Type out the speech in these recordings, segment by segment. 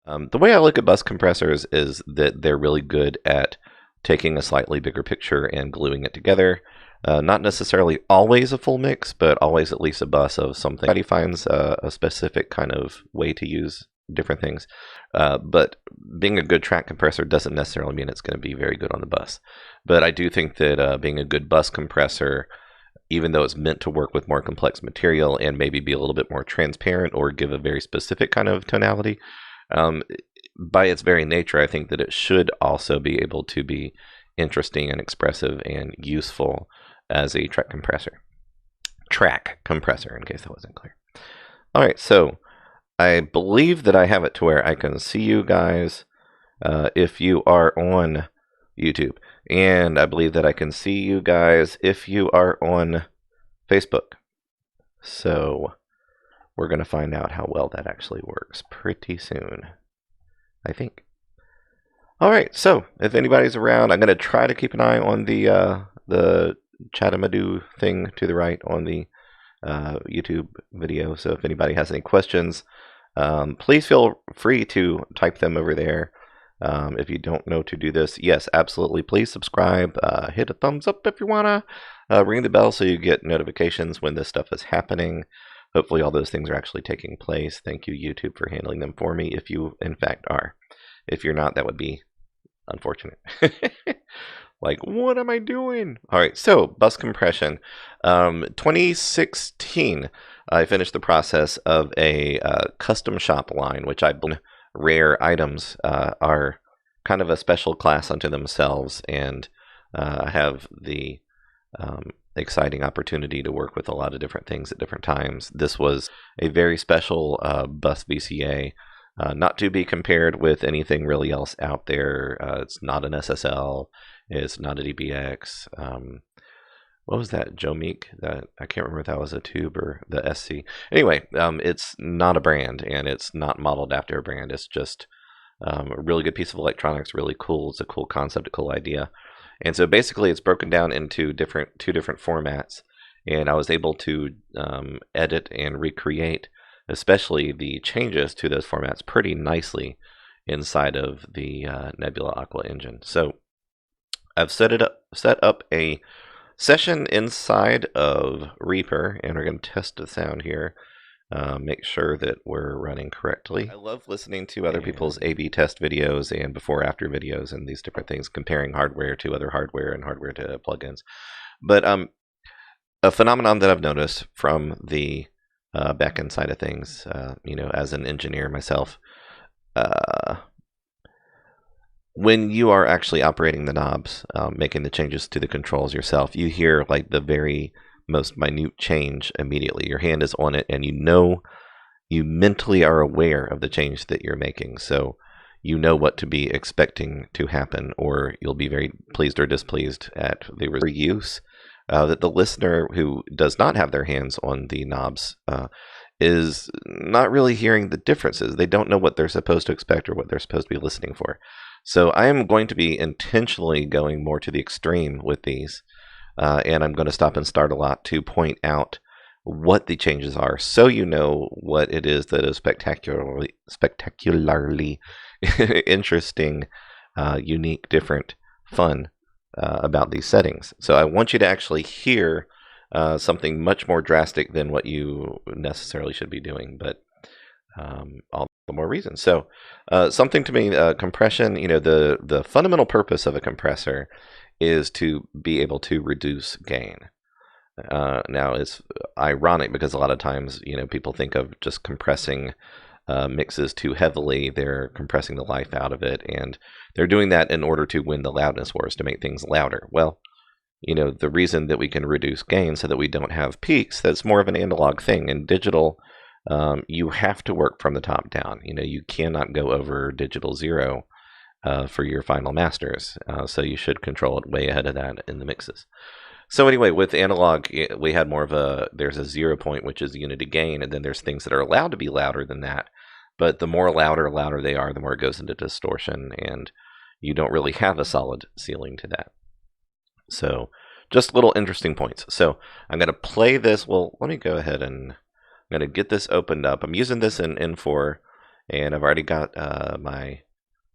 The way I look at bus compressors is that they're really good at taking a slightly bigger picture and gluing it together. Not necessarily always a full mix, but always at least a bus of something. Everybody finds a specific kind of way to use different things. But being a good track compressor doesn't necessarily mean it's going to be very good on the bus. But I do think that being a good bus compressor, even though it's meant to work with more complex material and maybe be a little bit more transparent or give a very specific kind of tonality, um, by its very nature, I think that it should also be able to be interesting and expressive and useful as a track compressor. Track compressor, in case that wasn't clear. All right, so I believe that I have it to where I can see you guys if you are on YouTube. And I believe that I can see you guys if you are on Facebook. So we're going to find out how well that actually works pretty soon, I think. All right, so if anybody's around, I'm going to try to keep an eye on the Chatamadoo thing to the right on the YouTube video. So if anybody has any questions, please feel free to type them over there. If you don't know to do this, yes, absolutely. Please subscribe. Hit a thumbs up if you want to. Ring the bell so you get notifications when this stuff is happening. Hopefully all those things are actually taking place. Thank you, YouTube, for handling them for me, if you, in fact, are. If you're not, that would be unfortunate. Like, what am I doing? All right, so bus compression. 2016, I finished the process of a custom shop line, which I believe rare items are kind of a special class unto themselves, and I have the exciting opportunity to work with a lot of different things at different times. This was a very special bus VCA, not to be compared with anything really else out there. It's not an SSL. It's not a DBX. What was that? Joe Meek? That I can't remember if that was a tube or the SC. Anyway, it's not a brand, and it's not modeled after a brand. It's just a really good piece of electronics, really cool. It's a cool concept, a cool idea. And so basically it's broken down into two different formats, and I was able to edit and recreate especially the changes to those formats pretty nicely inside of the Nebula Aqua engine. So I've set up a session inside of Reaper, and we're going to test the sound here. Make sure that we're running correctly. I love listening to other people's A/B test videos and before-after videos and these different things, comparing hardware to other hardware and hardware to plugins. But a phenomenon that I've noticed from the back-end side of things, as an engineer myself, when you are actually operating the knobs, making the changes to the controls yourself, you hear like the very most minute change immediately. Your hand is on it, and you mentally are aware of the change that you're making. So you know what to be expecting to happen, or you'll be very pleased or displeased at the use. That the listener who does not have their hands on the knobs is not really hearing the differences. They don't know what they're supposed to expect or what they're supposed to be listening for. So I am going to be intentionally going more to the extreme with these, and I'm going to stop and start a lot to point out what the changes are, so you know what it is that is spectacularly interesting, unique, different, fun about these settings. So I want you to actually hear something much more drastic than what you necessarily should be doing, but all the more reason. So something to me, compression, the fundamental purpose of a compressor is to be able to reduce gain. Now it's ironic because a lot of times, people think of just compressing mixes too heavily. They're compressing the life out of it, and they're doing that in order to win the loudness wars, to make things louder. Well, the reason that we can reduce gain so that we don't have peaks, that's more of an analog thing. In digital, you have to work from the top down. You cannot go over digital 0 for your final masters. So you should control it way ahead of that in the mixes. So anyway, with analog, we had more of there's a 0 point, which is unity gain, and then there's things that are allowed to be louder than that. But the more louder they are, the more it goes into distortion, and you don't really have a solid ceiling to that. So just little interesting points. So I'm going to play this. Well, let me go ahead and I'm going to get this opened up. I'm using this in N4 And I've already got my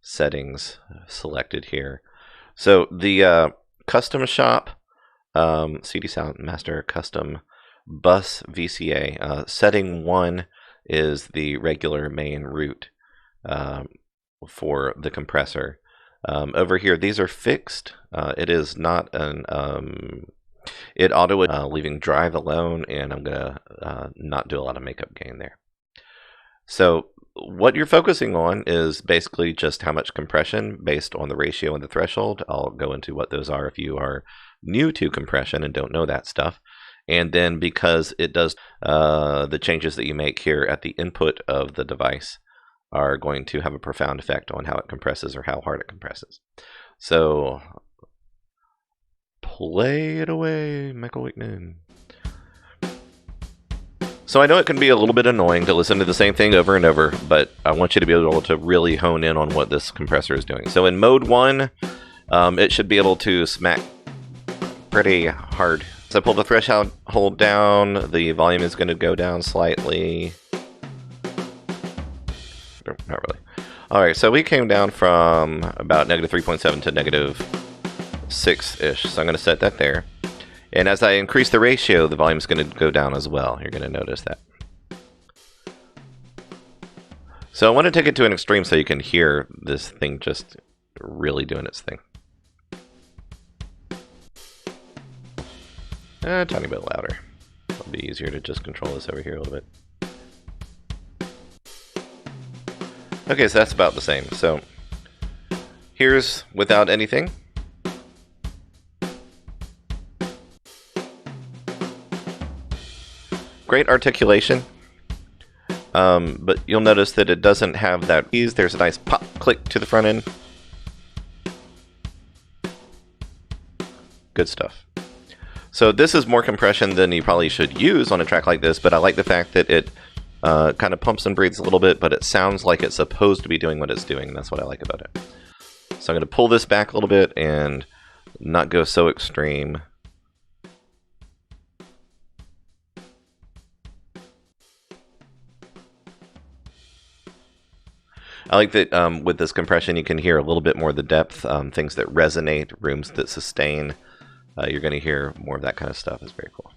settings selected here. So the custom shop, CDSoundMaster custom bus VCA, setting 1 is the regular main route for the compressor. Over here, these are fixed. It is not an it auto leaving drive alone, and I'm gonna not do a lot of makeup gain there. So what you're focusing on is basically just how much compression based on the ratio and the threshold. I'll go into what those are if you are new to compression and don't know that stuff. And then because it does the changes that you make here at the input of the device are going to have a profound effect on how it compresses or how hard it compresses. So play it away, Michael Wickman. So I know it can be a little bit annoying to listen to the same thing over and over, but I want you to be able to really hone in on what this compressor is doing. So in mode 1, it should be able to smack pretty hard. So I pull the threshold down, the volume is going to go down slightly. Not really. Alright, so we came down from about -3.7 to -6-ish, so I'm going to set that there. And as I increase the ratio, the volume is going to go down as well. You're going to notice that. So I want to take it to an extreme so you can hear this thing just really doing its thing. A tiny bit louder. It'll be easier to just control this over here a little bit. Okay, so that's about the same. So here's without anything. Great articulation, but you'll notice that it doesn't have that ease. There's a nice pop click to the front end. Good stuff. So this is more compression than you probably should use on a track like this, but I like the fact that it kind of pumps and breathes a little bit, but it sounds like it's supposed to be doing what it's doing, and that's what I like about it. So I'm going to pull this back a little bit and not go so extreme. I like that with this compression you can hear a little bit more of the depth, things that resonate, rooms that sustain. You're going to hear more of that kind of stuff. It's very cool.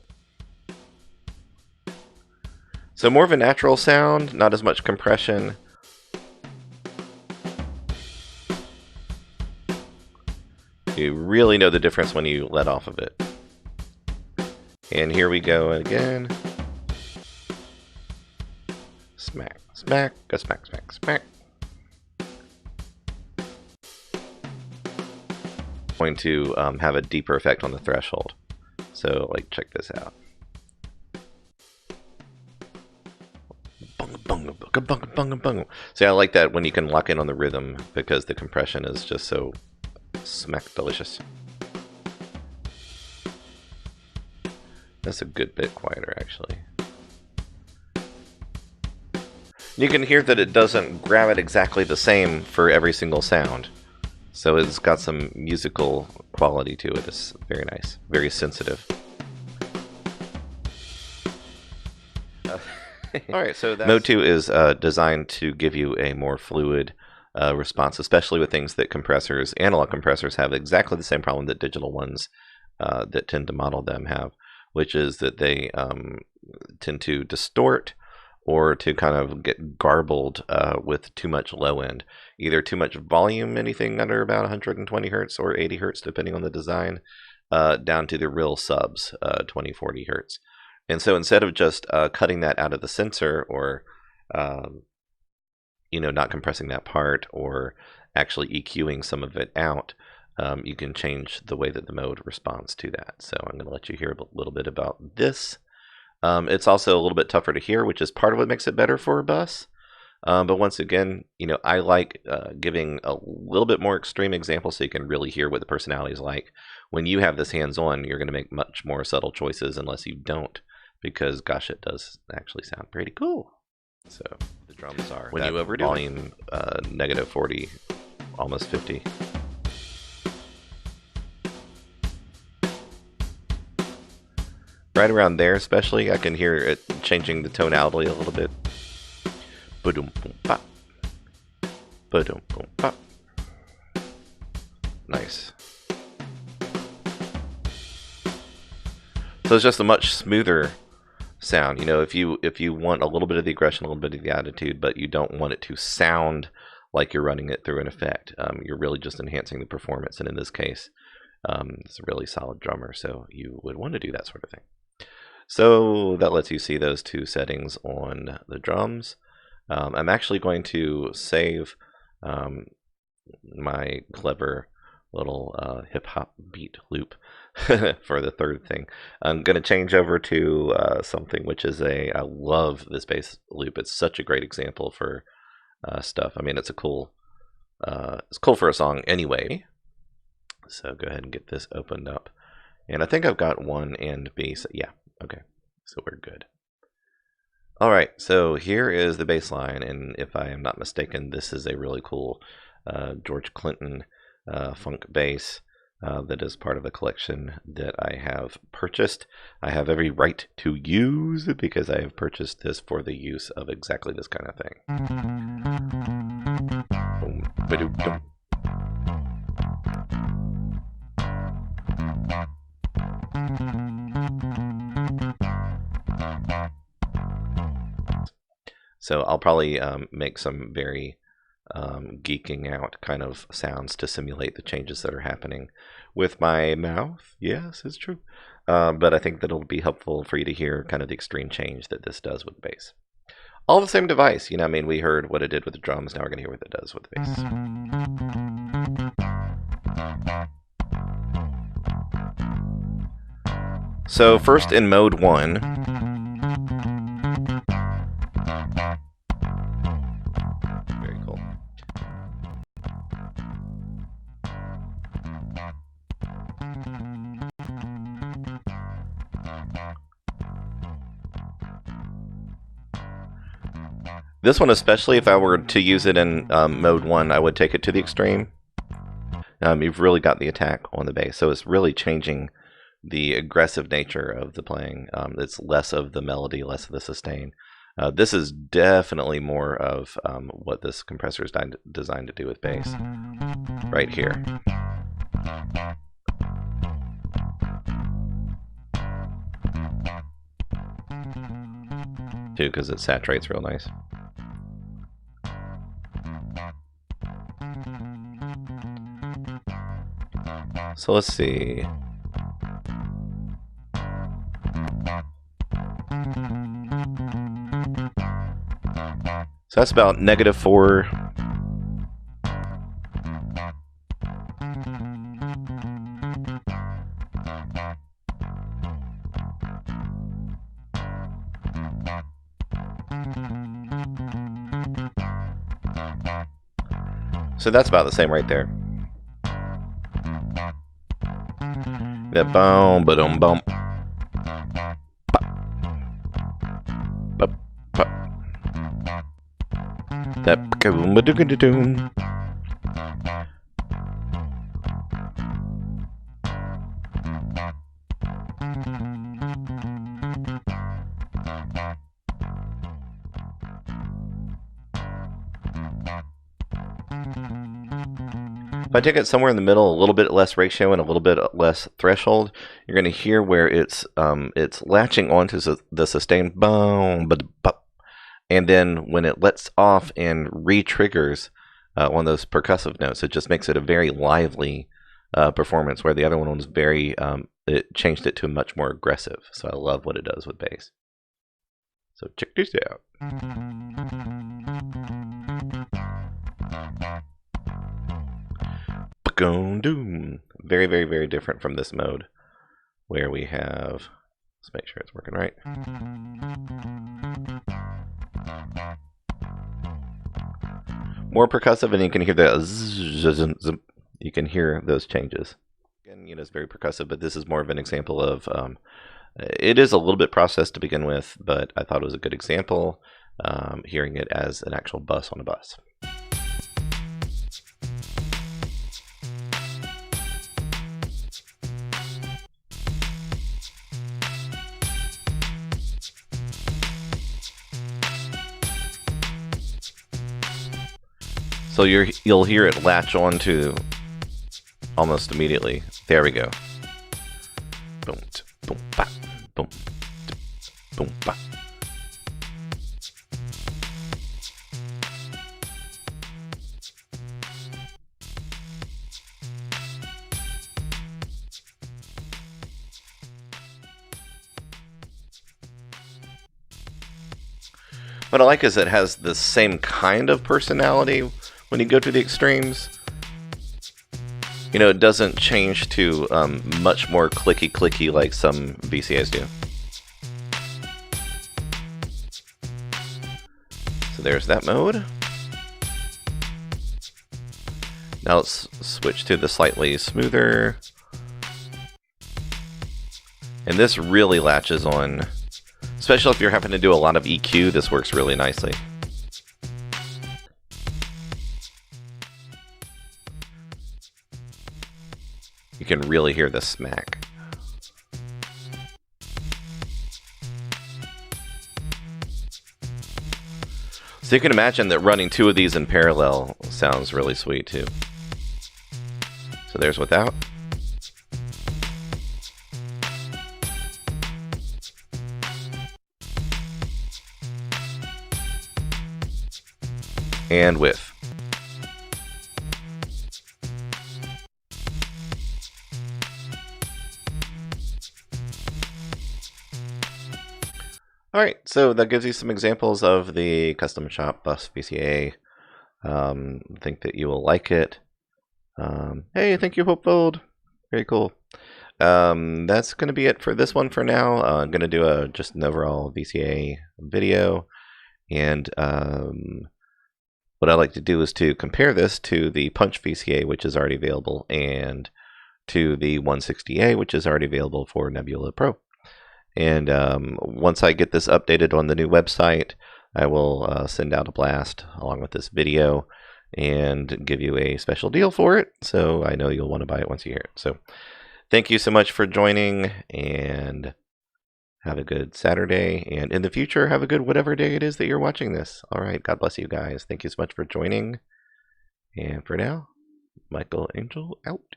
So more of a natural sound, not as much compression. You really know the difference when you let off of it. And here we go again. Smack, smack, go smack, smack, smack. Going to have a deeper effect on the threshold. So, like, check this out. See, I like that when you can lock in on the rhythm because the compression is just so smack delicious. That's a good bit quieter, actually. You can hear that it doesn't grab it exactly the same for every single sound. So it's got some musical quality to it. It's very nice, very sensitive. Alright, so Mode 2 is designed to give you a more fluid response, especially with things that compressors, analog compressors, have exactly the same problem that digital ones that tend to model them have, which is that they tend to distort or to kind of get garbled with too much low end. Either too much volume, anything under about 120 hertz or 80 hertz, depending on the design, down to the real subs, 20, 40 hertz. And so instead of just cutting that out of the sensor or, not compressing that part or actually EQing some of it out, you can change the way that the mode responds to that. So I'm going to let you hear a little bit about this. It's also a little bit tougher to hear, which is part of what makes it better for a bus. But once again, I like giving a little bit more extreme examples so you can really hear what the personality is like. When you have this hands-on, you're going to make much more subtle choices unless you don't, because gosh, it does actually sound pretty cool. So the drums are when you overdo volume -40, almost 50. Right around there, especially, I can hear it changing the tonality a little bit. Ba-dum, boom, pop. Nice. So it's just a much smoother sound. You know, if you want a little bit of the aggression, a little bit of the attitude, but you don't want it to sound like you're running it through an effect, you're really just enhancing the performance. And in this case, it's a really solid drummer, so you would want to do that sort of thing. So that lets you see those two settings on the drums. I'm actually going to save my clever little hip-hop beat loop for the third thing. I'm going to change over to something which is I love this bass loop. It's such a great example for stuff. I mean, it's cool for a song anyway. So go ahead and get this opened up. And I think I've got one and bass. Yeah, okay. So we're good. All right, so here is the bass line, and if I am not mistaken, this is a really cool George Clinton funk bass that is part of a collection that I have purchased. I have every right to use it because I have purchased this for the use of exactly this kind of thing. Boom, ba-doom-dum. So I'll probably make some very geeking out kind of sounds to simulate the changes that are happening with my mouth. Yes, it's true. But I think that it'll be helpful for you to hear kind of the extreme change that this does with bass. All the same device, you know, I mean, we heard what it did with the drums, now we're going to hear what it does with the bass. So first in mode 1, this one, especially if I were to use it in mode 1, I would take it to the extreme. You've really got the attack on the bass, so it's really changing the aggressive nature of the playing. It's less of the melody, less of the sustain. This is definitely more of what this compressor is designed to do with bass. Right here. Too, because it saturates real nice. So let's see. So that's about -4. So that's about the same right there. That boom, ba-dum, bum. That boom, ba-doo-ga-doo-doom. If I take it somewhere in the middle, a little bit less ratio and a little bit less threshold, you're going to hear where it's latching onto the sustained boom, and then when it lets off and re-triggers one of those percussive notes, it just makes it a very lively performance. Where the other one was very, it changed it to much more aggressive. So I love what it does with bass. So check this out. Doom. Very, very, very different from this mode where we have, let's make sure it's working right. More percussive, and you can hear the you can hear those changes. Again, you know, it's very percussive, but this is more of an example of it is a little bit processed to begin with, but I thought it was a good example, hearing it as an actual bus on a bus. So you'll hear it latch on to almost immediately. There we go. Boom, boom, ba, boom, boom, ba. What I like is it has the same kind of personality when you go to the extremes. You know, it doesn't change to much more clicky like some VCAs do. So there's that mode. Now let's switch to the slightly smoother. And this really latches on. Especially if you're having to do a lot of EQ, this works really nicely. You can really hear the smack. So you can imagine that running two of these in parallel sounds really sweet too. So there's without. And with. Alright, so that gives you some examples of the custom shop bus VCA. Think that you will like it. Hey, thank you, Hopefold. Very cool. That's going to be it for this one for now. I'm going to do just an overall VCA video. And what I like to do is to compare this to the Punch VCA, which is already available, and to the 160A, which is already available for Nebula Pro. And once I get this updated on the new website, I will send out a blast along with this video and give you a special deal for it. So I know you'll want to buy it once you hear it. So thank you so much for joining, and have a good Saturday. And in the future, have a good whatever day it is that you're watching this. All right. God bless you guys. Thank you so much for joining. And for now, Michael Angel out.